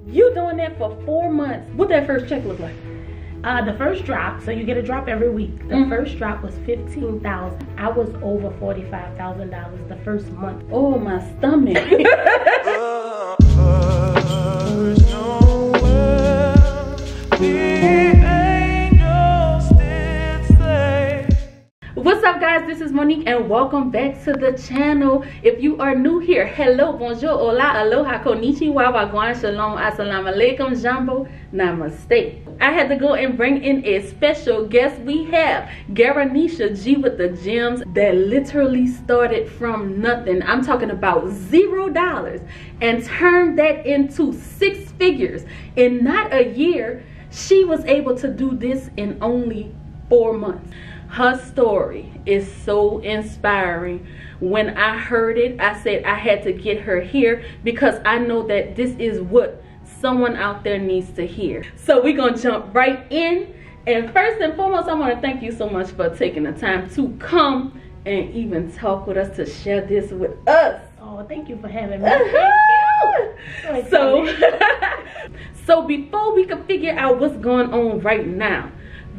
You doing that for 4 months. What that first check look like? The first drop, so you get a drop every week. The first drop was $15,000. I was over $45,000 the first month. Oh, my stomach. What's up, guys? This is Monique and welcome back to the channel. If you are new here, hello, bonjour, hola, aloha, konnichiwa, wagwan, shalom, assalamu alaikum, jambo, namaste. I had to go and bring in a special guest. We have Garanisha G with the gems that literally started from nothing. I'm talking about $0 and turned that into 6 figures in not a year. She was able to do this in only 4 months. Her story is so inspiring. When I heard it, I said I had to get her here because I know that this is what someone out there needs to hear. So we're gonna jump right in. And first and foremost, I want to thank you so much for taking the time to come and even talk with us, to share this with us. Oh, thank you for having me. Thank you. So before we can figure out what's going on right now,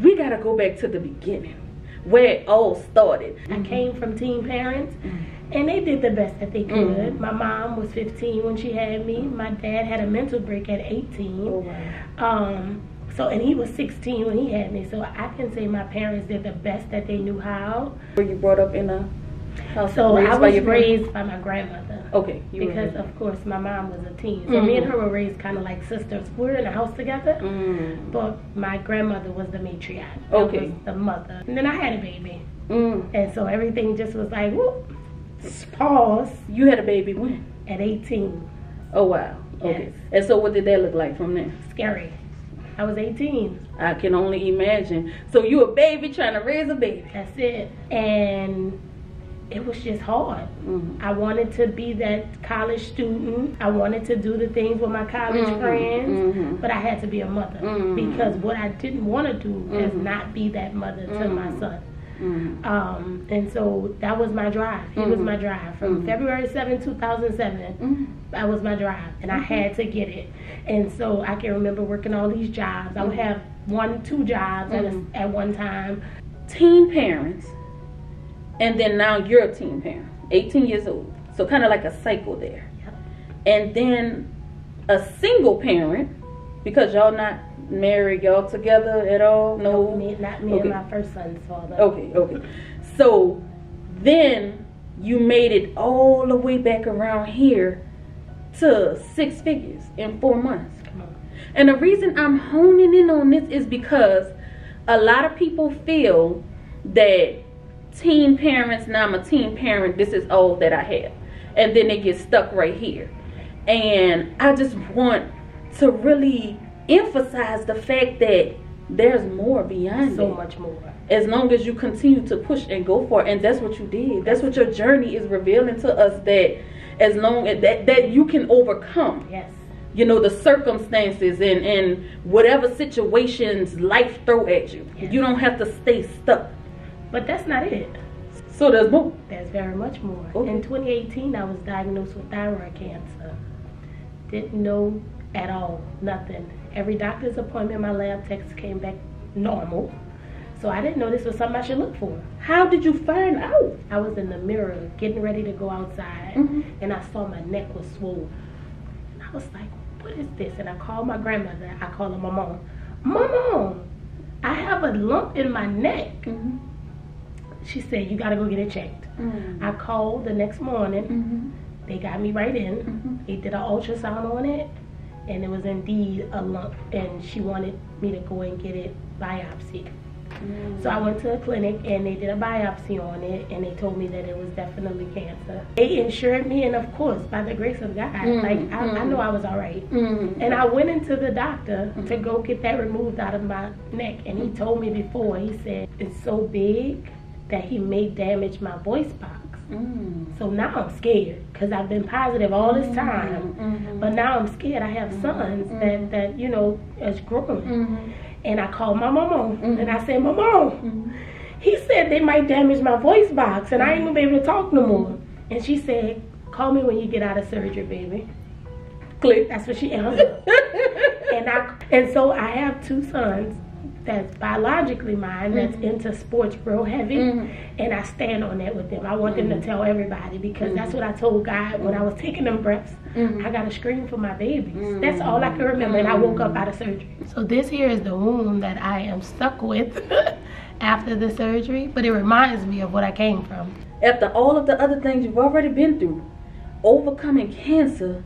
we gotta go back to the beginning, where it all started. I came from teen parents, and they did the best that they could. My mom was 15 when she had me. My dad had a mental break at 18. Oh, wow. And he was 16 when he had me. So I can say my parents did the best that they knew how. Were you brought up in a house? So I was raised by my grandmother. Okay. Because of course my mom was a teen. So me and her were raised kind of like sisters. We were in a house together. But my grandmother was the matriarch. That was the mother. And then I had a baby. And so everything just was like, whoop, pause. You had a baby when? At 18. Oh, wow. Okay. Yes. And so what did that look like from there? Scary. I was 18. I can only imagine. So you a baby trying to raise a baby. That's it. And it was just hard. I wanted to be that college student. I wanted to do the things with my college friends, but I had to be a mother because what I didn't want to do is not be that mother to my son. And so that was my drive. It was my drive from February 7, 2007. That was my drive, and I had to get it. And so I can remember working all these jobs. I would have 1-2 jobs at one time. Teen parents. And then now you're a teen parent, 18 years old. So kind of like a cycle there. Yep. And then a single parent, because y'all not married, y'all together at all? No, not me and my first son's father. Okay. So then you made it all the way back around here to 6 figures in 4 months. Come on. And the reason I'm honing in on this is because a lot of people feel that teen parents, now I'm a teen parent, this is all that I have, and then they get stuck right here. And I just want to really emphasize the fact that there's more beyond so that. Much more, as long as you continue to push and go for it. And that's what you did. That's what your journey is revealing to us, that as long as that you can overcome, yes, you know, the circumstances and whatever situations life throw at you. Yes. You don't have to stay stuck. But that's not it. So there's more. There's very much more. Okay. In 2018, I was diagnosed with thyroid cancer. Didn't know at all, nothing. Every doctor's appointment, my lab tests came back normal. So I didn't know this was something I should look for. How did you find out? I was in the mirror getting ready to go outside, and I saw my neck was swollen. And I was like, what is this? And I called my grandmother. I called her my mom. Mom, I have a lump in my neck. She said, you gotta go get it checked. I called the next morning. They got me right in. They did an ultrasound on it, and it was indeed a lump, and she wanted me to go and get it biopsied. So I went to a clinic, and they did a biopsy on it, and they told me that it was definitely cancer. They insured me, and of course, by the grace of God, I know I was all right. And I went into the doctor to go get that removed out of my neck, and he told me before, he said, it's so big that he may damage my voice box. So now I'm scared because I've been positive all this time, but now I'm scared. I have sons that you know is growing, and I called my mom and I said, Mom, he said they might damage my voice box and I ain't gonna be able to talk no more. And she said, call me when you get out of surgery, baby. Click. That's what she hung up. And so I have 2 sons that's biologically mine, that's into sports real heavy, and I stand on that with them. I want them to tell everybody, because that's what I told God when I was taking them breaths. I got to scream for my babies. That's all I can remember, and I woke up out of surgery. So this here is the wound that I am stuck with after the surgery, but it reminds me of what I came from. After all of the other things you've already been through, overcoming cancer,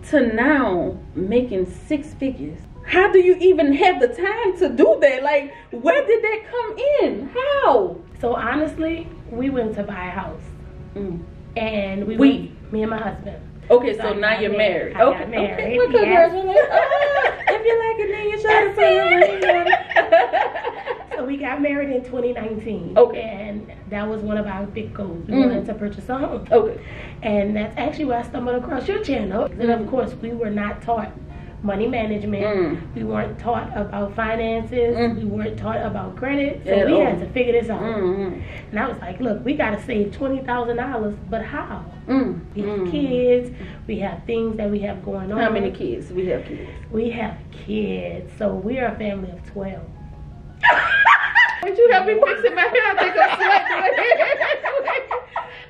to now making 6 figures. How do you even have the time to do that? Like, where did that come in? How? So honestly, we went to buy a house. And me and my husband. Okay, so now you're married. I got married. Okay, congratulations. If you like it, then you should have. So we got married in 2019. Okay. And that was one of our big goals. We wanted to purchase a home. Okay. And that's actually where I stumbled across your channel. And of course, we were not taught money management. We weren't taught about finances. We weren't taught about credit. So we had to figure this out. And I was like, look, we got to save $20,000, but how? We have kids. We have things that we have going on. How many kids? We have kids. We have kids. So we are a family of 12. Would you help me fixing my hair? I think I'm sweating.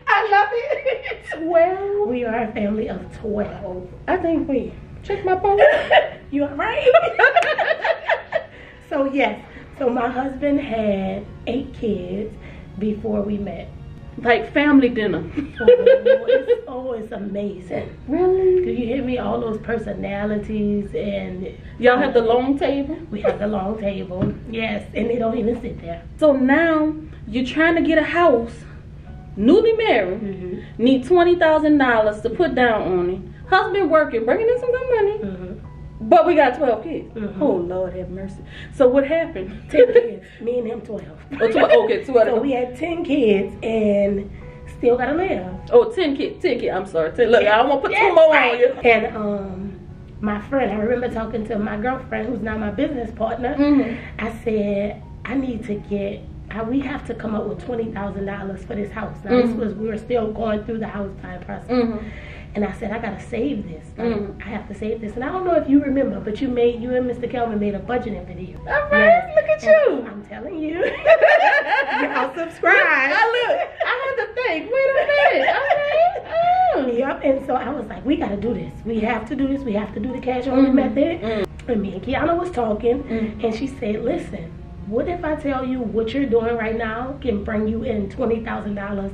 I love it. 12? We are a family of 12. I think we... Check my phone. You all right? So yes. So my husband had 8 kids before we met. Like family dinner. It's amazing. Really? Do you hear me? All those personalities, and y'all have the long table? We have the long table. Yes, and they don't even sit there. So now you're trying to get a house, newly married, need $20,000 to put down on it. Husband working, bringing in some good money, but we got 12 kids. Oh, Lord have mercy. So what happened? 10 kids. Me and him 12. Okay, 12. So we had 10 kids and still gotta live. Oh, 10 kids. 10 kids. I'm sorry. Look, I don't want to put 2 more on you. And my friend, I remember talking to my girlfriend, who's now my business partner. I said, I need to get... we have to come up with $20,000 for this house. Now, we were still going through the house buying process. And I said, I gotta save this. I have to save this. And I don't know if you remember, but you and Mr. Kelvin made a budgeting video. All right, look at you. I'm telling you. Y'all subscribe. I had to think. Wait a minute. Okay. Yep. And so I was like, we gotta do this. We have to do this. We have to do the cash only method. And me and Kiana was talking, and she said, listen, what if I tell you what you're doing right now can bring you in $20,000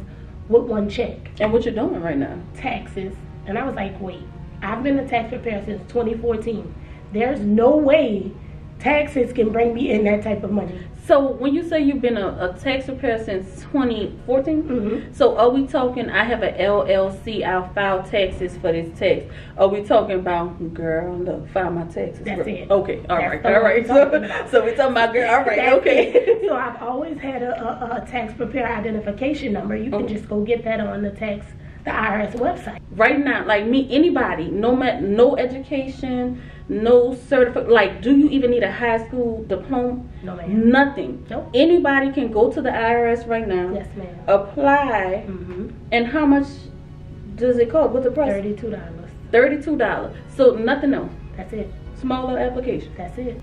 with 1 check? And what you're doing right now? Taxes. And I was like, wait, I've been a tax preparer since 2014. There's no way taxes can bring me in that type of money. So when you say you've been a tax preparer since 2014, so are we talking, I have an LLC, I'll file taxes for this tax. Are we talking about, girl, look, file my taxes? That's it. Okay, all right. So we're talking about, girl, all right, That's okay. It. So I've always had a tax preparer identification number. You can just go get that on the IRS website. Right now, like me, anybody, no education, no certificate, like, do you even need a high school diploma? No, ma'am. Nothing. Nope. Anybody can go to the IRS right now. Yes, ma'am. Apply. And how much does it cost? What's the price? $32. $32. So nothing else. That's it. Smaller application. That's it.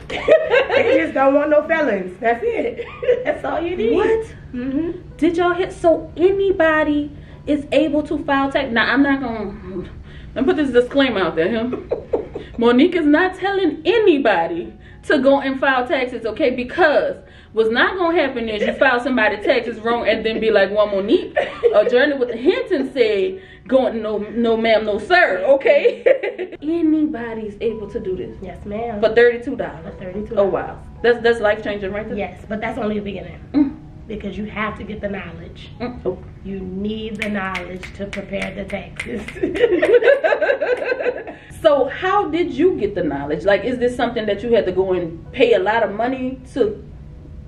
They just don't want no felons. That's it. That's all you need. What? Did y'all hit? So anybody is able to file tax? Now I'm not gonna. Let me put this disclaimer out there. Monique is not telling anybody to go and file taxes, okay? Because what's not gonna happen is you file somebody's taxes wrong and then be like, well, Monique, a journey with the Hinton said, going, no ma'am, no sir, okay? Anybody's able to do this. Yes, ma'am. For $32. For $32. Oh wow, that's life changing right there. Yes, but that's only the beginning. Because you have to get the knowledge. You need the knowledge to prepare the taxes. So how did you get the knowledge? Like, is this something that you had to go and pay a lot of money to?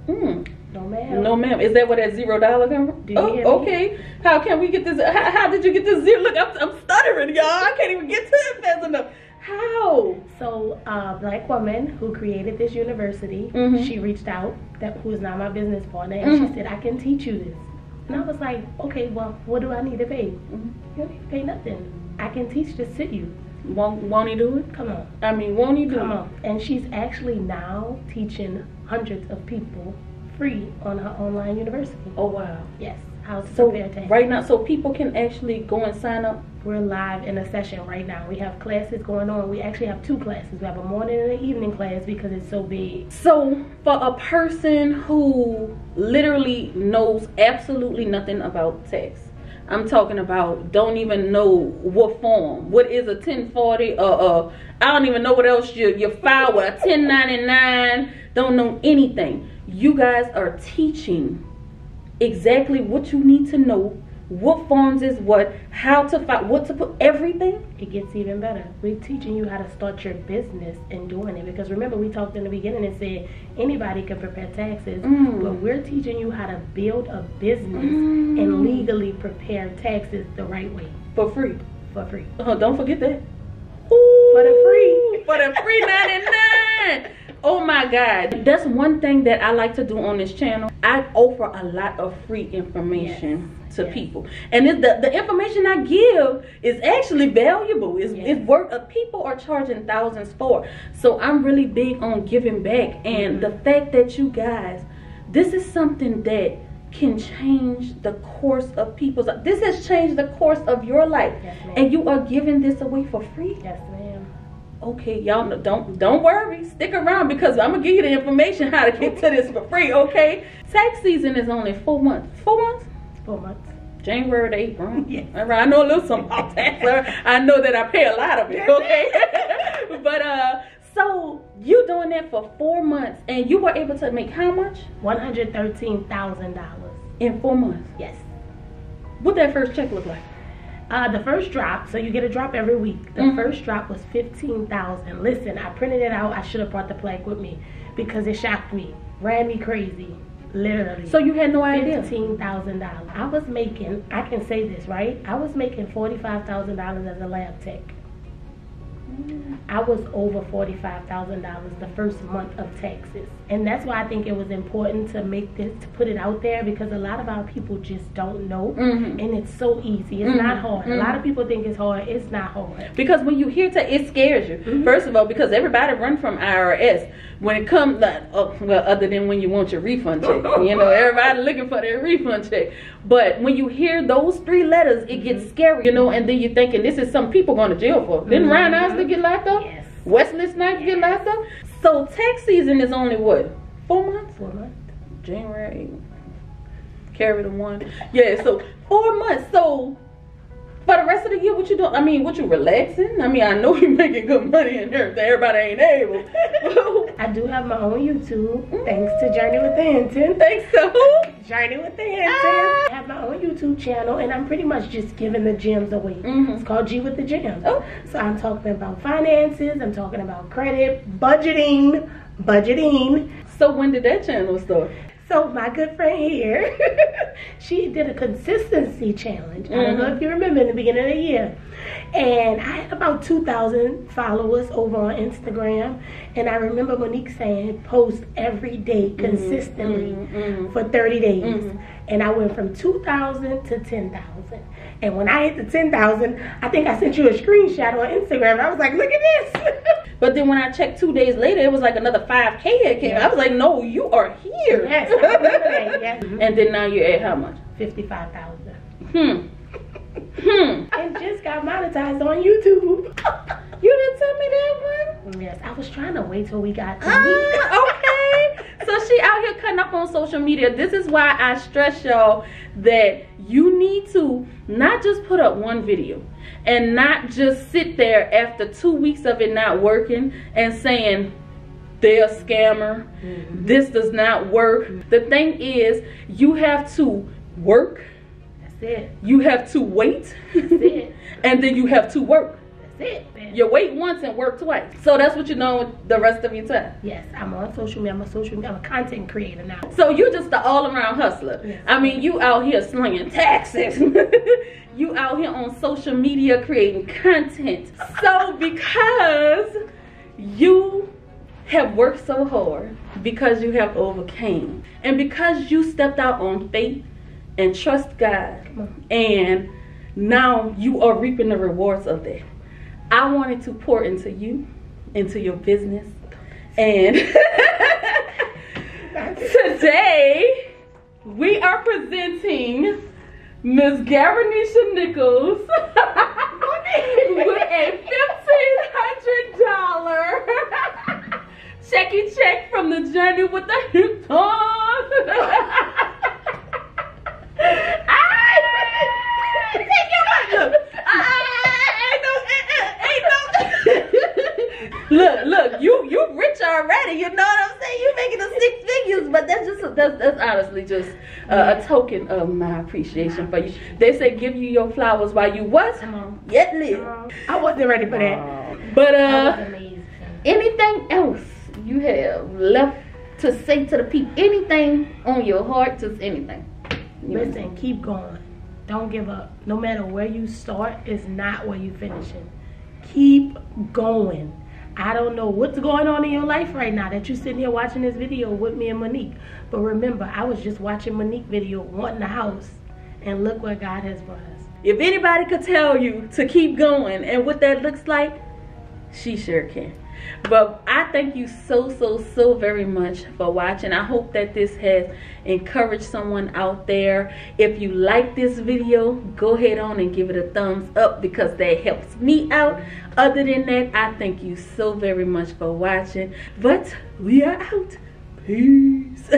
No, ma'am. No, ma'am. Is that where that $0 come from? Do you hear me? Okay. How can we get this? How did you get this zero? Look, I'm stuttering, y'all. I can't even get to it fast enough. How? So a black woman who created this university, she reached out, who is now my business partner, and she said, I can teach you this. And I was like, okay, well, what do I need to pay? You don't need to pay nothing. I can teach this to you. Won't he do it? Come on. I mean, won't he do it? Come on. And she's actually now teaching hundreds of people free on her online university. Oh, wow. Yes. How to So prepare taxes. right now, so people can actually go and sign up? We're live in a session right now. We have classes going on. We actually have 2 classes. We have a morning and an evening class because it's so big. So for a person who literally knows absolutely nothing about tax, I'm talking about don't even know what form, what is a 1040, I don't even know what else you file with, a 1099, don't know anything. You guys are teaching exactly what you need to know, what forms is what, how to file, what to put, everything. It gets even better. We're teaching you how to start your business and doing it, because remember we talked in the beginning and said anybody can prepare taxes, but we're teaching you how to build a business and legally prepare taxes the right way. For free. For free. Don't forget that. Ooh, for the free. For the free 99. Oh my God. That's one thing that I like to do on this channel. I offer a lot of free information to people. And the information I give is actually valuable. It's worth, people are charging thousands for. So I'm really big on giving back. And the fact that you guys, this is something that can change the course of people's life. This has changed the course of your life. Yes, and you are giving this away for free? Yes, ma'am. Okay, y'all know, don't worry, stick around, because I'm gonna give you the information how to get to this for free. Okay, tax season is only 4 months. 4 months? 4 months. January to April. Yes. All right, I know a little something about tax. I know that I pay a lot of it. Okay, but so you doing that for 4 months, and you were able to make how much? $113,000 in 4 months. Yes. What that first check look like? The first drop, so you get a drop every week. The first drop was $15,000. Listen, I printed it out. I should have brought the plaque with me because it shocked me, ran me crazy, literally. So you had no idea? $15,000. I was making, I can say this, right? I was making $45,000 as a lab tech. I was over $45,000 the first month of taxes. And that's why I think it was important to make this, to put it out there, because a lot of our people just don't know. And it's so easy. It's not hard. A lot of people think it's hard. It's not hard. Because when you hear tax, it scares you. First of all, because everybody run from IRS. When it comes, well, other than when you want your refund check. You know, everybody looking for their refund check. But when you hear those 3 letters, it gets scary, you know, and then you're thinking, this is something people going to jail for. Didn't Ryan Osley get locked up? Yes. Wesley Snipes get locked up? So tax season is only what? 4 months? 4 months. January, carry the 1. Yeah, so 4 months. So for the rest of the year, what you doing? I mean, what you relaxing? I mean, I know you're making good money and everything. Everybody ain't able. I do have my own YouTube, thanks to Journey with the Hinton. Thanks to who? Journey with the Hinton. I have my own YouTube channel, and I'm pretty much just giving the gems away. It's called G with the Gems. Oh. So I'm talking about finances, I'm talking about credit, budgeting. So when did that channel start? So my good friend here, she did a consistency challenge. I don't know if you remember in the beginning of the year. And I had about 2,000 followers over on Instagram. And I remember Monique saying, post every day consistently for 30 days. And I went from 2,000 to 10,000. And when I hit the 10,000, I think I sent you a screenshot on Instagram. I was like, look at this. But then when I checked 2 days later, it was like another 5K that came. I was like, no, you are here. Yes, I remember that. Yes. And then now you're at how much? 55,000. And just got monetized on YouTube. You didn't tell me that one? Yes, I was trying to wait till we got to meet. Okay. So she out here cutting up on social media. This is why I stress y'all that you need to not just put up one video and not just sit there after 2 weeks of it not working and saying they're a scammer. This does not work. The thing is, you have to work. That's it. You have to wait. That's it. And then you have to work. That's it, man. You wait once and work twice. So that's what you're doing with the rest of your time. Yes, I'm on social media. I'm a content creator now. So you just the all-around hustler. Yes. I mean, you out here slinging taxes. You out here on social media creating content. So because you have worked so hard, because you have overcame, and because you stepped out on faith and trust God and now you are reaping the rewards of that. I wanted to pour into you, into your business. And today we are presenting Miss Garanisha Nichols with a $1,500 check from the journey with the Hinton. Take your money. Look, you rich already. You know what I'm saying? You making the 6 figures, but that's honestly just a token of my appreciation for you. They say give you your flowers while you what? Yet live. I wasn't ready for that. But that was amazing. Anything else you have left to say to the people? Anything on your heart? Just anything. Listen, keep going. Don't give up. No matter where you start, is not where you finishing. Keep going. I don't know what's going on in your life right now that you're sitting here watching this video with me and Monique. But remember, I was just watching Monique video, wanting a house. And look what God has brought us. If anybody could tell you to keep going and what that looks like, she sure can. But I thank you so very much for watching. I hope that this has encouraged someone out there. If you like this video, go ahead on and give it a thumbs up because that helps me out. Other than that, I thank you so very much for watching. But we are out. Peace.